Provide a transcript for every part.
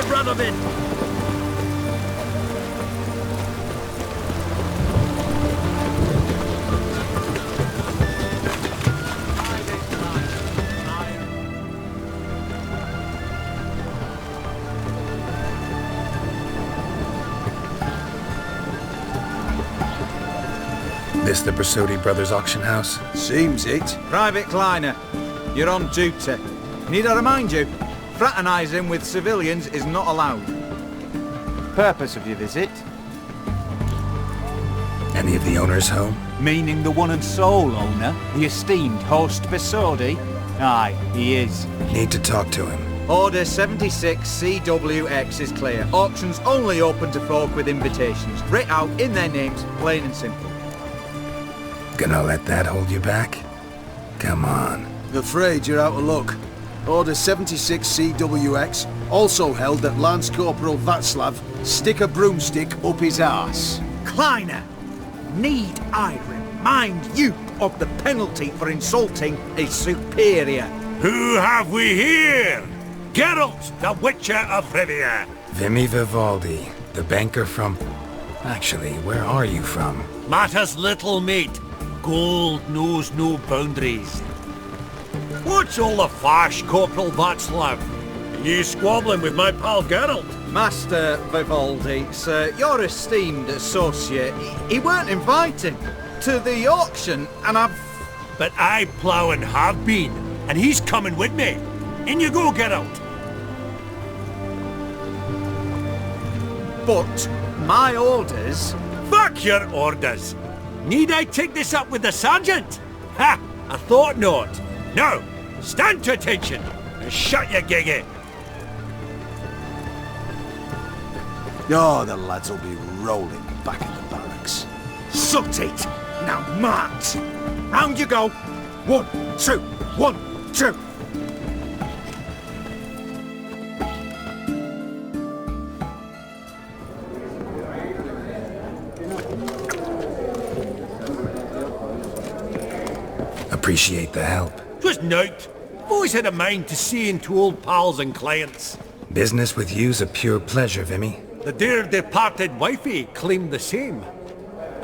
Radovid! This the Borsodi Brothers auction house? Seems it. Private Kleiner, you're on duty. Need I remind you, fraternising with civilians is not allowed. Purpose of your visit? Any of the owners home? Meaning the one and sole owner, the esteemed Horst Borsodi? Aye, he is. Need to talk to him. Order 76 CWX is clear. Auctions only open to folk with invitations. Writ out in their names, plain and simple. Gonna let that hold you back? Come on. Afraid you're out of luck. Order 76 CWX also held that Lance Corporal Václav stick a broomstick up his arse. Kleiner, need I remind you of the penalty for insulting a superior? Who have we here? Geralt, the Witcher of Rivia. Vimy Vivaldi, the banker from... Actually, where are you from? Matters little, mate. Gold knows no boundaries. What's all the fash, Corporal Václav? Are you squabbling with my pal Geralt? Master Vivaldi, sir, your esteemed associate, he weren't invited to the auction, and I've... But I plough and have been, and he's coming with me. In you go, Geralt. But my orders... Fuck your orders! Need I take this up with the sergeant? Ha! I thought not. Now, stand to attention and shut your giggy. Oh, the lads will be rolling back in the barracks. Sut it! Now march! Round you go! 1, 2, 1, 2! Appreciate the help. 'Twas nowt. Always had a mind to see into old pals and clients. Business with you's a pure pleasure, Vimy. The dear departed wifey claimed the same.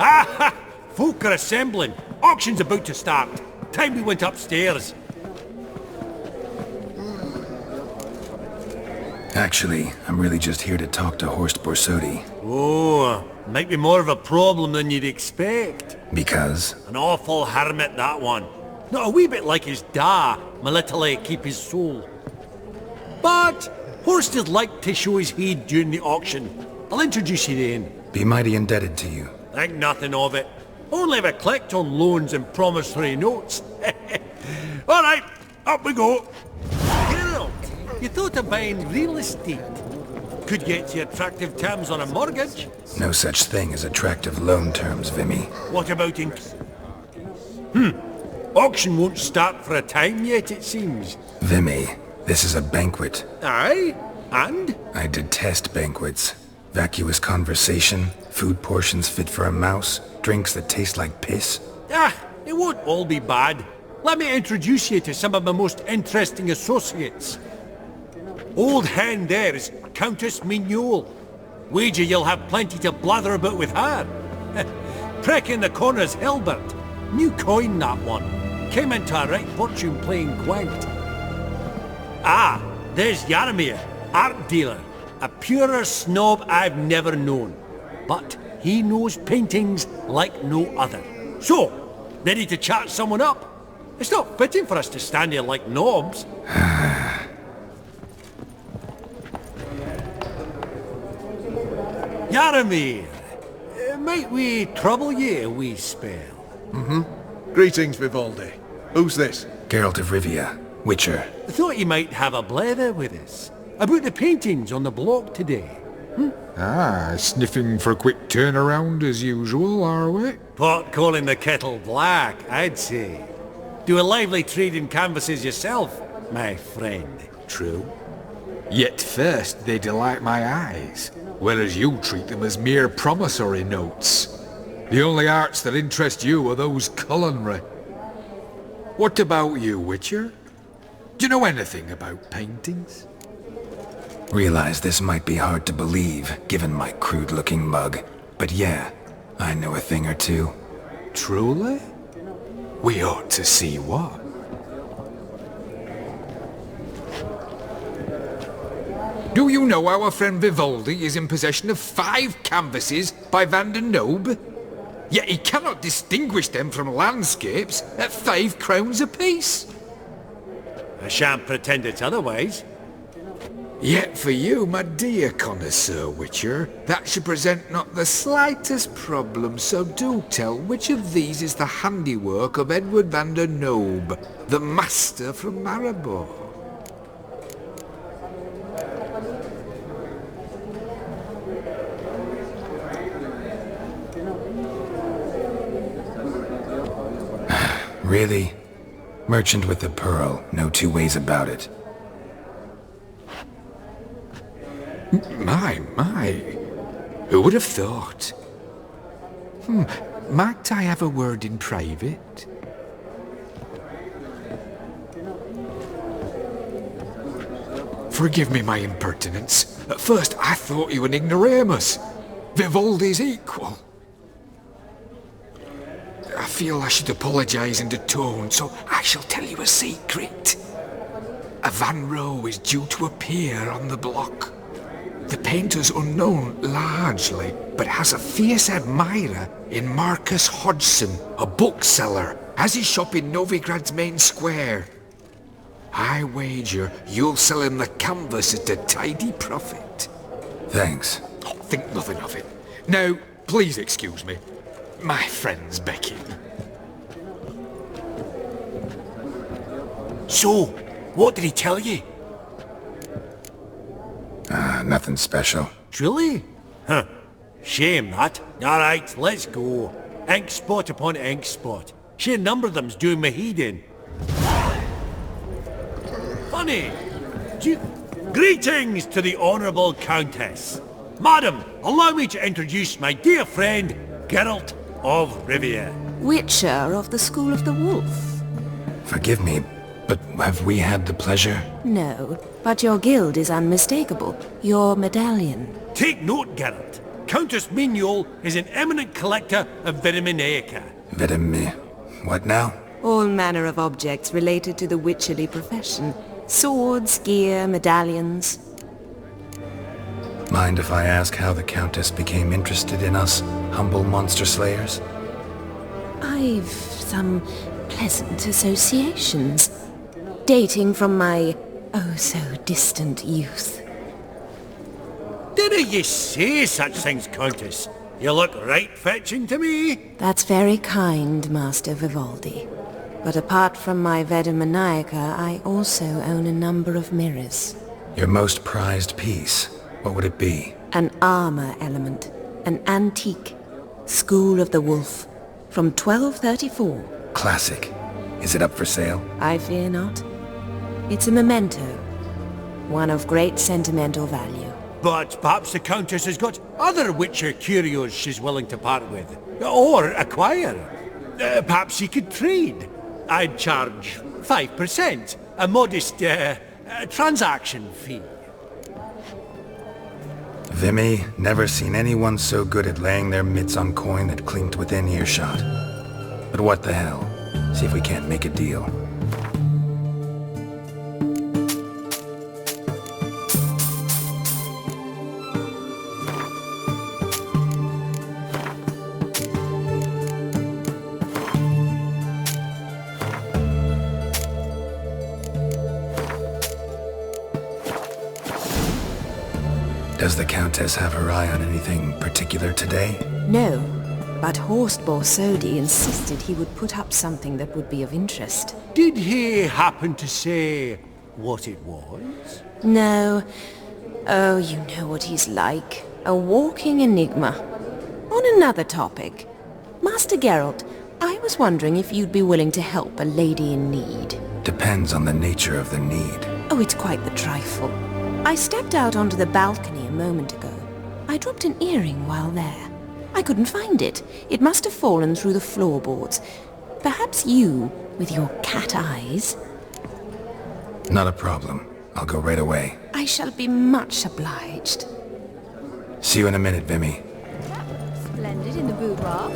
Ah ha! Folk are assembling. Auction's about to start. Time we went upstairs. Actually, I'm really just here to talk to Horst Borsodi. Oh, might be more of a problem than you'd expect. Because? An awful hermit, that one. Not a wee bit like his da, military keep his soul. But Horst is like to show his heed during the auction. I'll introduce you to him. Be mighty indebted to you. Think nothing of it. Only ever collect on loans and promissory notes. All right, up we go. Geralt, you thought of buying real estate. Could get you attractive terms on a mortgage. No such thing as attractive loan terms, Vimy. What about in... Auction won't start for a time yet, it seems. Vimy, this is a banquet. Aye? And? I detest banquets. Vacuous conversation, food portions fit for a mouse, drinks that taste like piss. Ah, it won't all be bad. Let me introduce you to some of my most interesting associates. Old hen there is Countess Mignol. Wager you'll have plenty to blather about with her. Prick in the corner's Hilbert. New coin, that one. Came into a right fortune playing Gwent. Ah, there's Jaromir, art dealer. A purer snob I've never known. But he knows paintings like no other. So, ready to chat someone up? It's not fitting for us to stand here like knobs. Jaromir, might we trouble ye a wee spell? Greetings, Vivaldi. Who's this? Geralt of Rivia, Witcher. Thought you might have a blather with us. About the paintings on the block today. Ah, sniffing for a quick turnaround as usual, are we? Pot calling the kettle black, I'd say. Do a lively trade in canvases yourself, my friend. True. Yet first they delight my eyes, whereas you treat them as mere promissory notes. The only arts that interest you are those culinary. What about you, Witcher? Do you know anything about paintings? Realize this might be hard to believe, given my crude-looking mug. But yeah, I know a thing or two. Truly? We ought to see what. Do you know our friend Vivaldi is in possession of 5 canvases by Van der Nobe? Yet he cannot distinguish them from landscapes at 5 crowns apiece. I shan't pretend it's otherwise. Yet for you, my dear connoisseur Witcher, that should present not the slightest problem, so do tell which of these is the handiwork of Edward van der Nobe, the master from Maribor. Really? Merchant with the pearl, no two ways about it. My. Who would have thought? Might I have a word in private? Forgive me my impertinence. At first I thought you an ignoramus. Vivaldi's equal. I feel I should apologise in tone, so I shall tell you a secret. A Van Rohe is due to appear on the block. The painter's unknown, largely, but has a fierce admirer in Marcus Hodgson, a bookseller, has his shop in Novigrad's main square. I wager you'll sell him the canvas at a tidy profit. Thanks. Oh, think nothing of it. Now, please excuse me. My friend's becking. So, what did he tell you? Nothing special. Truly? Huh. Shame that. Alright, let's go. Ink spot upon ink spot. Sheer number of them's doing my head in. Funny. Greetings to the Honourable Countess. Madam, allow me to introduce my dear friend, Geralt of Rivia. Witcher of the School of the Wolf. Forgive me, but have we had the pleasure? No, but your guild is unmistakable. Your medallion. Take note, Geralt. Countess Mignoul is an eminent collector of Vitaminaica. What now? All manner of objects related to the witcherly profession. Swords, gear, medallions. Mind if I ask how the Countess became interested in us, humble monster slayers? I've some pleasant associations, dating from my oh-so-distant youth. Didn't you say such things, Countess? You look right fetching to me. That's very kind, Master Vivaldi. But apart from my Vitaminaica, I also own a number of mirrors. Your most prized piece, what would it be? An armor element, an antique, School of the Wolf, from 1234. Classic. Is it up for sale? I fear not. It's a memento, one of great sentimental value. But perhaps the Countess has got other Witcher curios she's willing to part with. Or acquire. Perhaps she could trade. I'd charge 5%, a modest transaction fee. Vimy, never seen anyone so good at laying their mitts on coin that clinked within earshot. But what the hell? See if we can't make a deal. Does the Countess have her eye on anything particular today? No, but Horst Borsodi insisted he would put up something that would be of interest. Did he happen to say what it was? No. Oh, you know what he's like. A walking enigma. On another topic. Master Geralt, I was wondering if you'd be willing to help a lady in need. Depends on the nature of the need. Oh, it's quite the trifle. I stepped out onto the balcony a moment ago. I dropped an earring while there. I couldn't find it. It must have fallen through the floorboards. Perhaps you, with your cat eyes? Not a problem. I'll go right away. I I shall be much obliged. See you in a minute, Vimy. Splendid in the boudoir.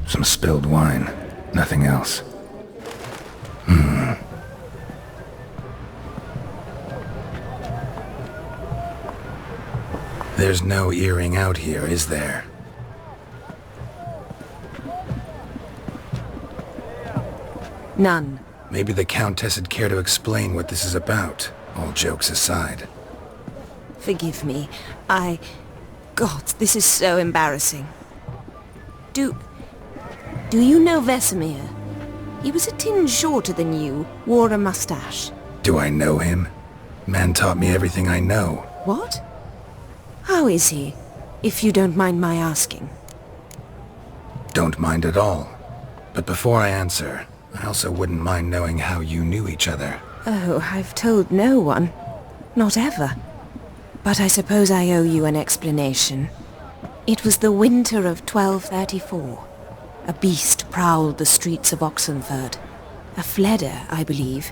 Some spilled wine. Nothing else. There's no earring out here, is there? None. Maybe the Countess would care to explain what this is about, all jokes aside. Forgive me. God, this is so embarrassing. Do you know Vesemir? He was a tinge shorter than you, wore a mustache. Do I know him? Man taught me everything I know. What? How is he, if you don't mind my asking? Don't mind at all. But before I answer, I also wouldn't mind knowing how you knew each other. Oh, I've told no one. Not ever. But I suppose I owe you an explanation. It was the winter of 1234. A beast prowled the streets of Oxenford. A fledder, I believe.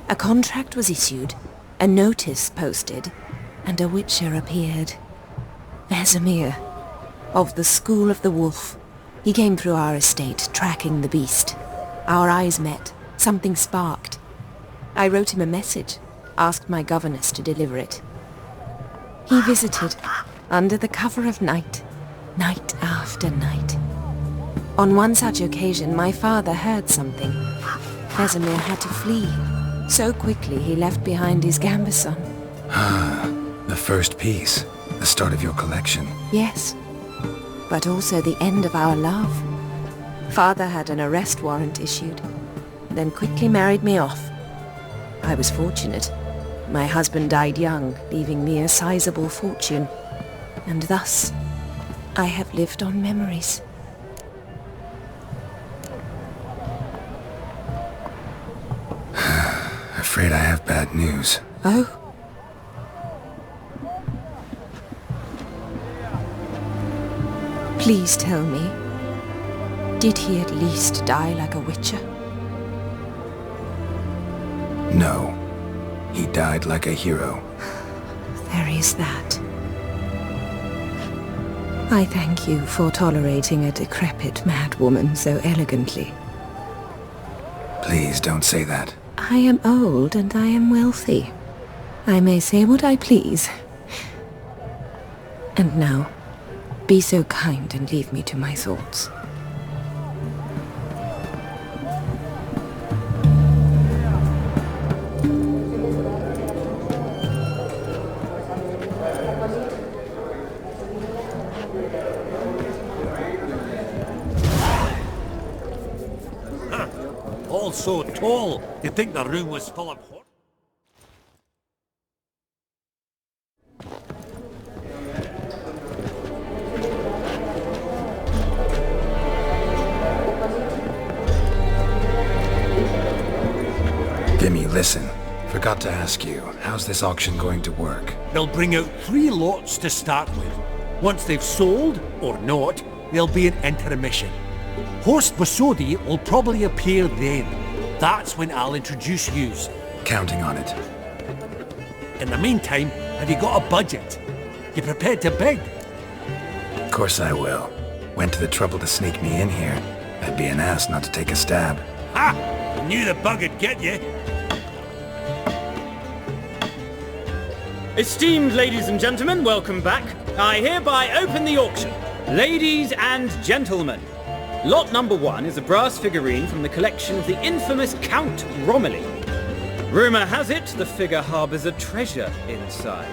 A contract was issued, a notice posted, and a witcher appeared. Vesemir, of the School of the Wolf. He came through our estate, tracking the beast. Our eyes met. Something sparked. I wrote him a message, asked my governess to deliver it. He visited, under the cover of night, night after night. On one such occasion, my father heard something. Vesemir had to flee. So quickly he left behind his gambeson. The first piece. The start of your collection. Yes, but also the end of our love. Father had an arrest warrant issued, then quickly married me off. I was fortunate. My husband died young, leaving me a sizable fortune. And thus, I have lived on memories. Afraid I have bad news. Oh? Please tell me, did he at least die like a witcher? No. He died like a hero. There is that. I thank you for tolerating a decrepit madwoman so elegantly. Please don't say that. I am old and I am wealthy. I may say what I please. And now, be so kind and leave me to my thoughts. All so tall, you'd think the room was full of hot. Vimy, listen. Forgot to ask you, how's this auction going to work? They'll bring out 3 lots to start with. Once they've sold, or not, there'll be an intermission. Horst Borsodi will probably appear then. That's when I'll introduce yous. Counting on it. In the meantime, have you got a budget? You prepared to bid? Of course I will. Went to the trouble to sneak me in here. I'd be an ass not to take a stab. Ha! Knew the bug'd get you. Esteemed ladies and gentlemen, welcome back. I hereby open the auction. Ladies and gentlemen, lot number 1 is a brass figurine from the collection of the infamous Count Romilly. Rumour has it the figure harbours a treasure inside.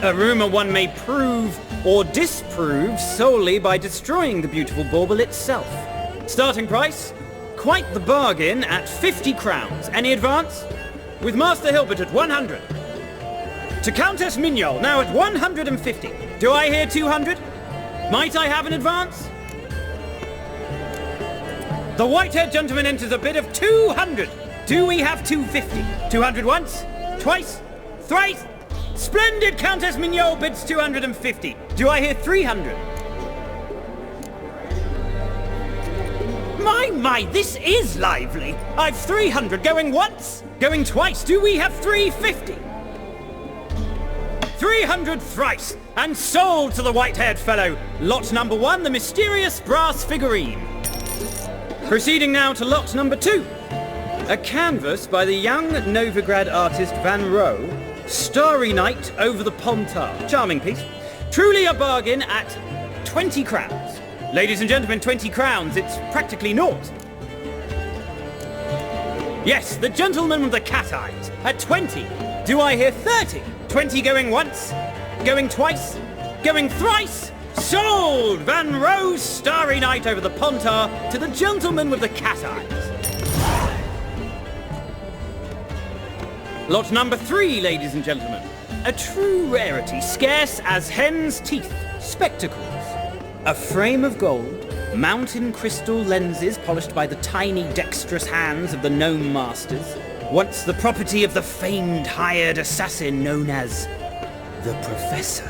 A rumour one may prove or disprove solely by destroying the beautiful bauble itself. Starting price? Quite the bargain at 50 crowns. Any advance? With Master Hilbert at 100. To Countess Mignol, now at 150. Do I hear 200? Might I have an advance? The white-haired gentleman enters a bid of 200. Do we have 250? 200 once? Twice? Thrice? Splendid! Countess Mignol bids 250. Do I hear 300? My, this is lively. I've 300 going once, going twice. Do we have 350? 300 thrice, and sold to the white-haired fellow. Lot number 1, the mysterious brass figurine. Proceeding now to lot number 2. A canvas by the young Novigrad artist Van Rohe, Starry Night over the Pontar. Charming piece. Truly a bargain at 20 crowns. Ladies and gentlemen, 20 crowns, it's practically naught. Yes, the gentleman with the cat eyes, at 20. Do I hear 30? 20 going once, going twice, going thrice. Sold! Van Rohe's Starry Night over the Pontar to the gentleman with the cat eyes. Lot number 3, ladies and gentlemen. A true rarity, scarce as hen's teeth. Spectacles. A frame of gold, mountain crystal lenses polished by the tiny dexterous hands of the gnome masters. Once the property of the famed hired assassin known as the Professor.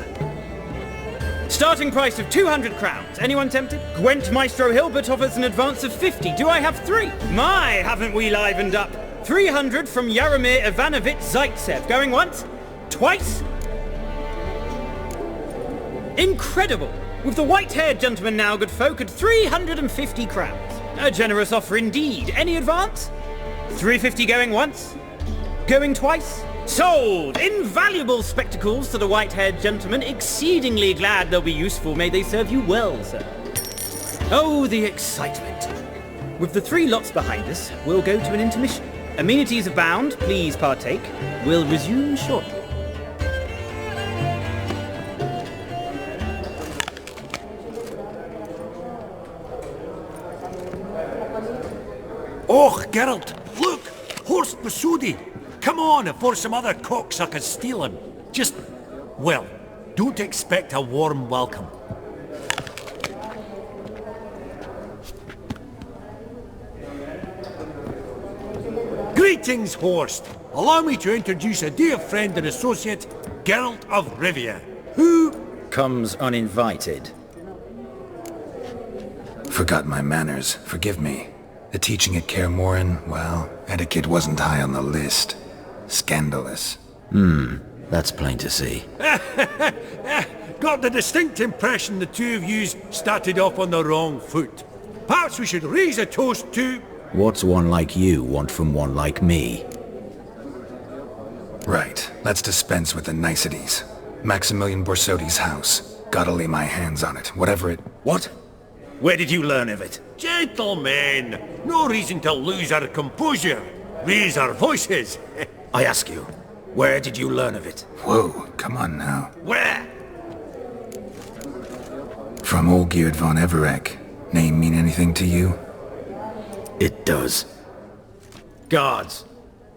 Starting price of 200 crowns. Anyone tempted? Gwent Maestro Hilbert offers an advance of 50. Do I have 3? My, haven't we livened up? 300 from Yaromir Ivanovich Zaitsev. Going once? Twice? Incredible! With the white-haired gentleman now, good folk, at 350 crowns. A generous offer indeed. Any advance? 350 going once? Going twice? Sold! Invaluable spectacles to the white-haired gentleman. Exceedingly glad they'll be useful. May they serve you well, sir. Oh, the excitement. With the 3 lots behind us, we'll go to an intermission. Amenities abound. Please partake. We'll resume shortly. Oh, Geralt, look! Horst Borsodi! Come on before some other cocksuckers steal him. Just, well, don't expect a warm welcome. Greetings, Horst! Allow me to introduce a dear friend and associate, Geralt of Rivia, who comes uninvited. Forgot my manners, forgive me. The teaching at Kaer Morhen, well, etiquette wasn't high on the list. Scandalous. That's plain to see. Got the distinct impression the two of yous started off on the wrong foot. Perhaps we should raise a toast to... What's one like you want from one like me? Right, let's dispense with the niceties. Maximilian Borsodi's house. Gotta lay my hands on it, whatever it... What? Where did you learn of it? Gentlemen, no reason to lose our composure. Raise our voices. I ask you, where did you learn of it? Whoa, come on now. Where? From Olgierd von Everec. Name mean anything to you? It does. Guards,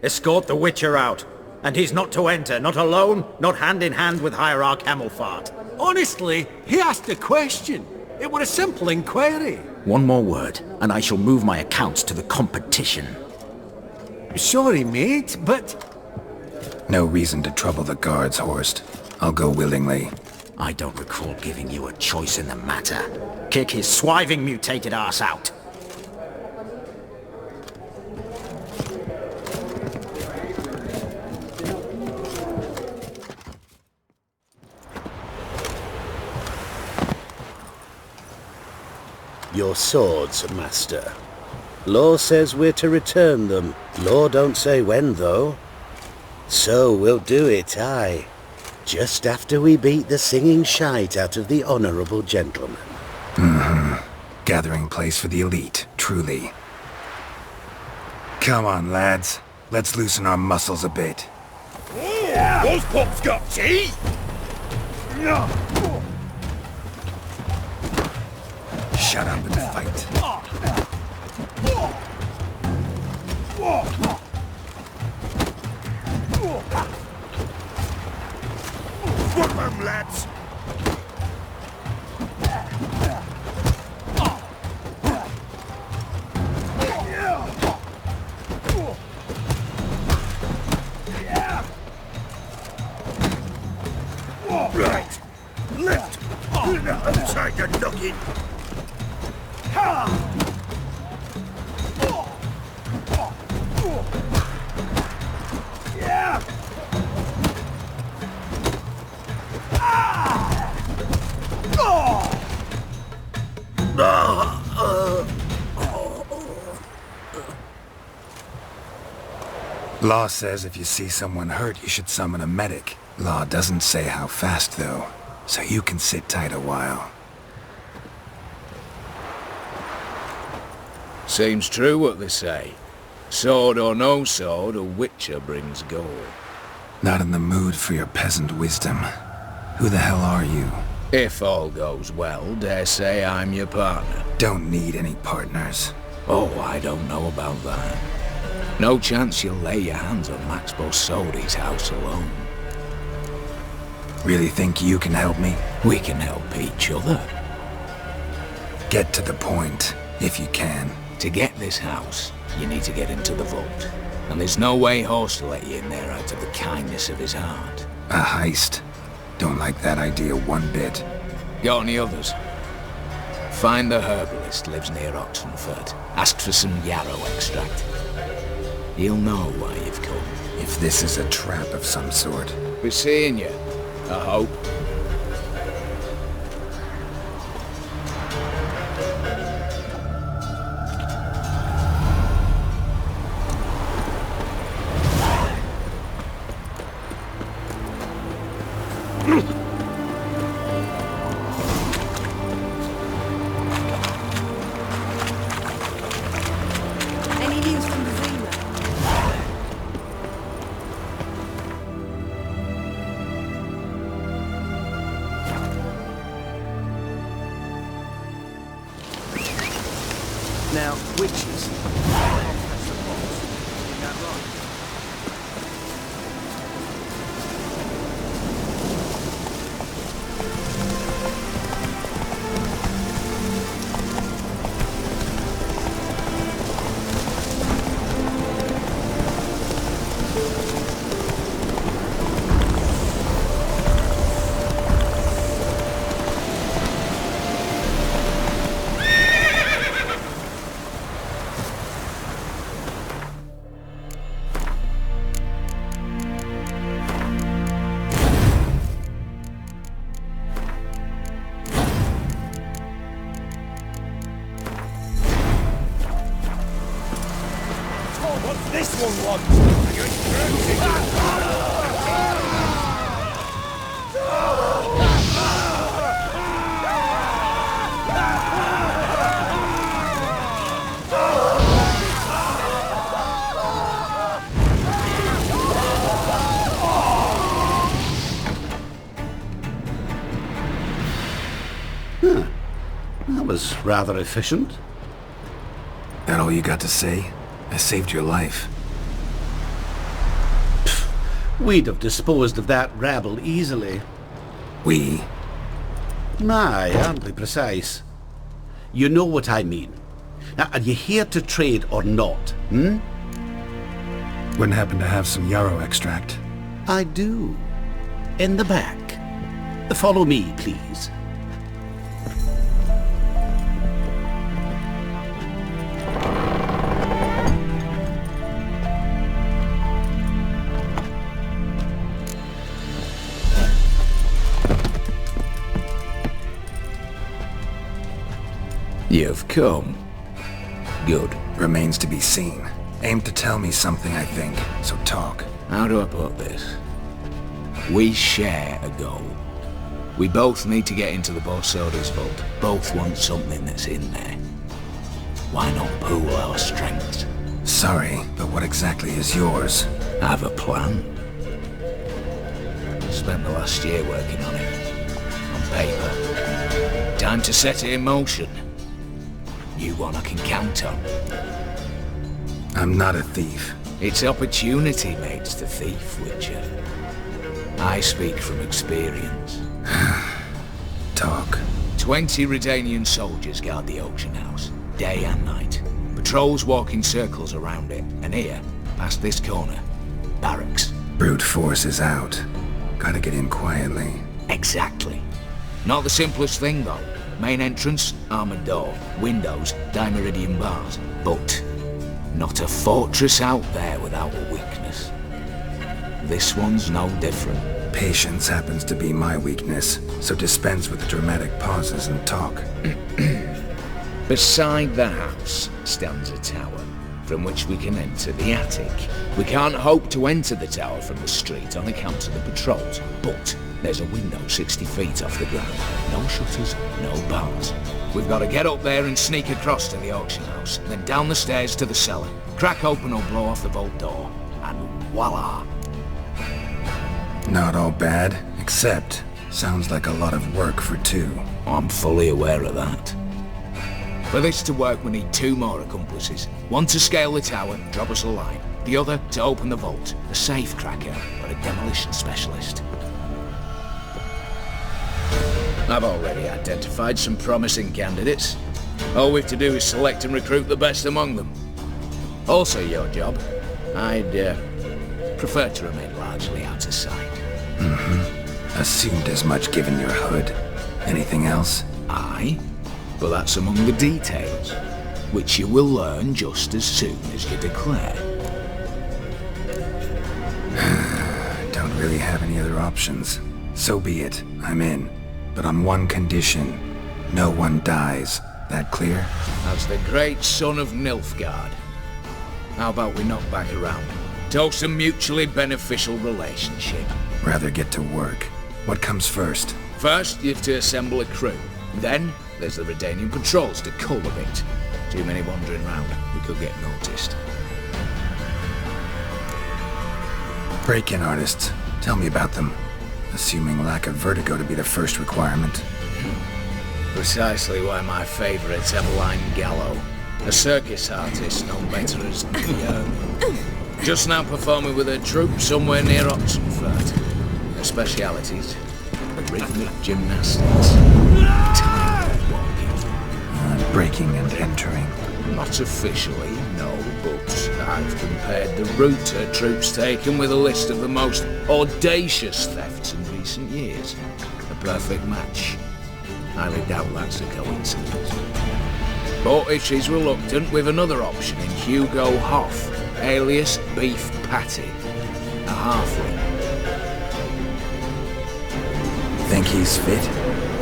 escort the Witcher out. And he's not to enter, not alone, not hand in hand with Hierarch Hamilfart. Honestly, he asked a question. It were a simple inquiry. One more word, and I shall move my accounts to the competition. Sorry, mate, but... No reason to trouble the guards, Horst. I'll go willingly. I don't recall giving you a choice in the matter. Kick his swiving mutated ass out. Your swords, master. Law says we're to return them. Law don't say when, though. So we'll do it, aye. Just after we beat the singing shite out of the honourable gentleman. Gathering place for the elite, truly. Come on, lads. Let's loosen our muscles a bit. Those pups got teeth! Shut up and fight. Fuck them, lads! Right. Left. Outside the noggin. Law says if you see someone hurt, you should summon a medic. Law doesn't say how fast, though, so you can sit tight a while. Seems true what they say. Sword or no sword, a witcher brings gold. Not in the mood for your peasant wisdom. Who the hell are you? If all goes well, dare say I'm your partner. Don't need any partners. Oh, I don't know about that. No chance you'll lay your hands on Max Borsodi's house alone. Really think you can help me? We can help each other. Get to the point, if you can. To get this house, you need to get into the vault. And there's no way Horst will let you in there out of the kindness of his heart. A heist? Don't like that idea one bit. Got any others? Find the herbalist lives near Oxenford. Ask for some yarrow extract. He'll know why you've come. If this is a trap of some sort. Be seeing you, I hope. Any news from the Zima? Now, witches. That was rather efficient. That all you got to say? I saved your life. We'd have disposed of that rabble easily. We? My, aren't we precise? You know what I mean. Now, are you here to trade or not, hmm? Wouldn't happen to have some yarrow extract. I do. In the back. Follow me, please. You've come. Good. Remains to be seen. Aim to tell me something, I think, so talk. How do I put this? We share a goal. We both need to get into the Borsodi's vault. Both want something that's in there. Why not pool our strengths? Sorry, but what exactly is yours? I have a plan. Spent the last year working on it. On paper. Time to set it in motion. You one I can count on. I'm not a thief. It's opportunity makes the thief, Witcher. I speak from experience. Talk. 20 Redanian soldiers guard the auction house, day and night. Patrols walk in circles around it, and here, past this corner, barracks. Brute force is out. Gotta get in quietly. Exactly. Not the simplest thing, though. Main entrance, armored door, windows, dimeridian bars. But Not a fortress out there without a weakness. This one's no different. Patience happens to be my weakness, so dispense with the dramatic pauses and talk. Beside the house stands a tower, from which we can enter the attic. We can't hope to enter the tower from the street on account of the patrols, but there's a window 60 feet off the ground. No shutters, no bars. We've got to get up there and sneak across to the auction house, then down the stairs to the cellar, crack open or blow off the vault door, and voila! Not all bad, except sounds like a lot of work for two. I'm fully aware of that. For this to work, we need 2 more accomplices. One to scale the tower, drop us a line. The other to open the vault, a safe cracker or a demolition specialist. I've already identified some promising candidates. All we've to do is select and recruit the best among them. Also your job. I'd prefer to remain largely out of sight. Assumed as much given your hood. Anything else? Aye, but that's among the details, which you will learn just as soon as you declare. Don't really have any other options. So be it, I'm in. But on one condition. No one dies. That clear? As the great son of Nilfgaard. How about we knock back around? Toast a mutually beneficial relationship. Rather get to work. What comes first? First, you have to assemble a crew. Then, there's the Redanian patrols to cull a bit. Too many wandering round. We could get noticed. Break-in artists. Tell me about them. Assuming lack of vertigo to be the first requirement. Precisely why my favourite's Eveline Gallo. A circus artist known better as Guillermo. Just now performing with her troupe somewhere near Oxenfurt. Her specialities, rhythmic gymnastics, time walking. Breaking and entering. Not officially, no, but I've compared the route her troope's taken with a list of the most audacious thefts in recent years. A perfect match. Highly doubt that's a coincidence. But if she's reluctant, we've another option in Hugo Hoff, alias Beef Patty, a halfling. Think he's fit?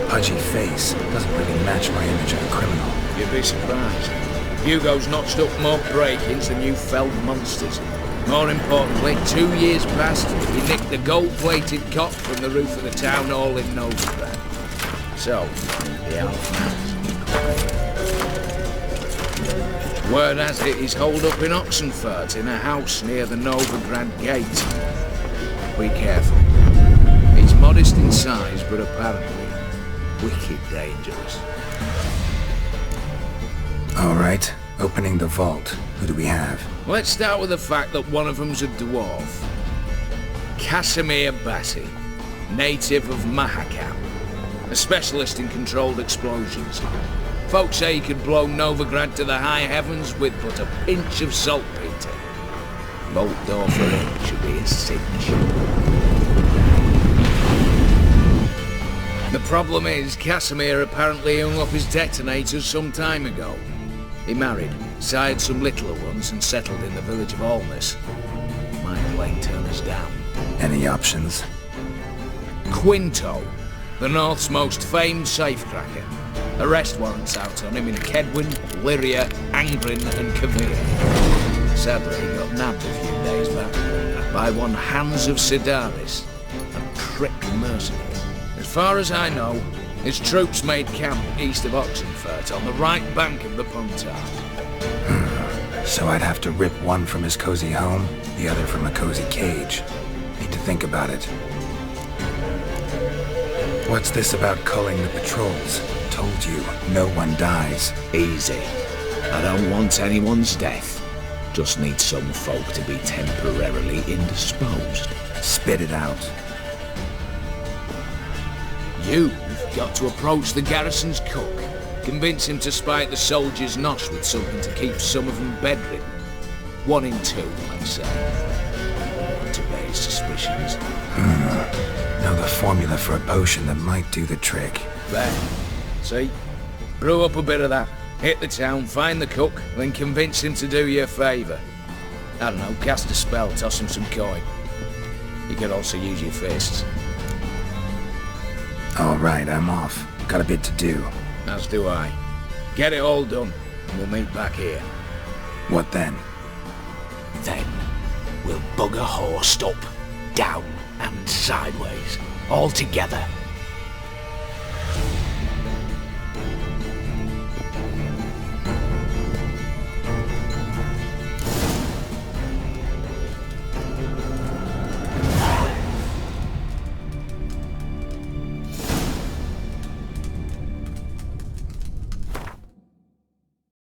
Pudgy face doesn't really match my image of a criminal. You'd be surprised. Hugo's notched up more break-ins than you felled monsters. More importantly, 2 years past, he nicked the gold-plated cop from the roof of the town hall in Novigrad. So, the outfit. Word has it he's holed up in Oxenfurt in a house near the Novigrad gate. Be careful. He's modest in size, but apparently wicked dangerous. All right, opening the vault. Who do we have? Let's start with the fact that one of them's a dwarf. Casimir Bassi, native of Mahakam, a specialist in controlled explosions. Folks say he could blow Novigrad to the high heavens with but a pinch of saltpeter. Vault door for him should be a cinch. The problem is, Casimir apparently hung up his detonators some time ago. He married, sired some littler ones, and settled in the village of Alness. Might plain turn us down. Any options? Quinto, the North's most famed safecracker. Arrest warrants out on him in Kedwin, Lyria, Angrin and Kavir. Sadly, he got nabbed a few days back by one Hans of Sidaris, a prick mercenary. As far as I know, his troops made camp east of Oxenfurt on the right bank of the Puntar. So I'd have to rip one from his cozy home, the other from a cozy cage. Need to think about it. What's this about culling the patrols? Told you, no one dies. Easy. I don't want anyone's death. Just need some folk to be temporarily indisposed. Spit it out. You've got to approach the garrison's cook. Convince him to spike the soldiers' nosh with something to keep some of them bedridden. 1 in 2, let's say. To base suspicions. Know the formula for a potion that might do the trick. There. See? Brew up a bit of that. Hit the town, find the cook, then convince him to do you a favour. I don't know, cast a spell, toss him some coin. You could also use your fists. All right, I'm off. Got a bit to do. As do I. Get it all done, and we'll meet back here. What then? Then we'll bugger Horst up, down and sideways, all together.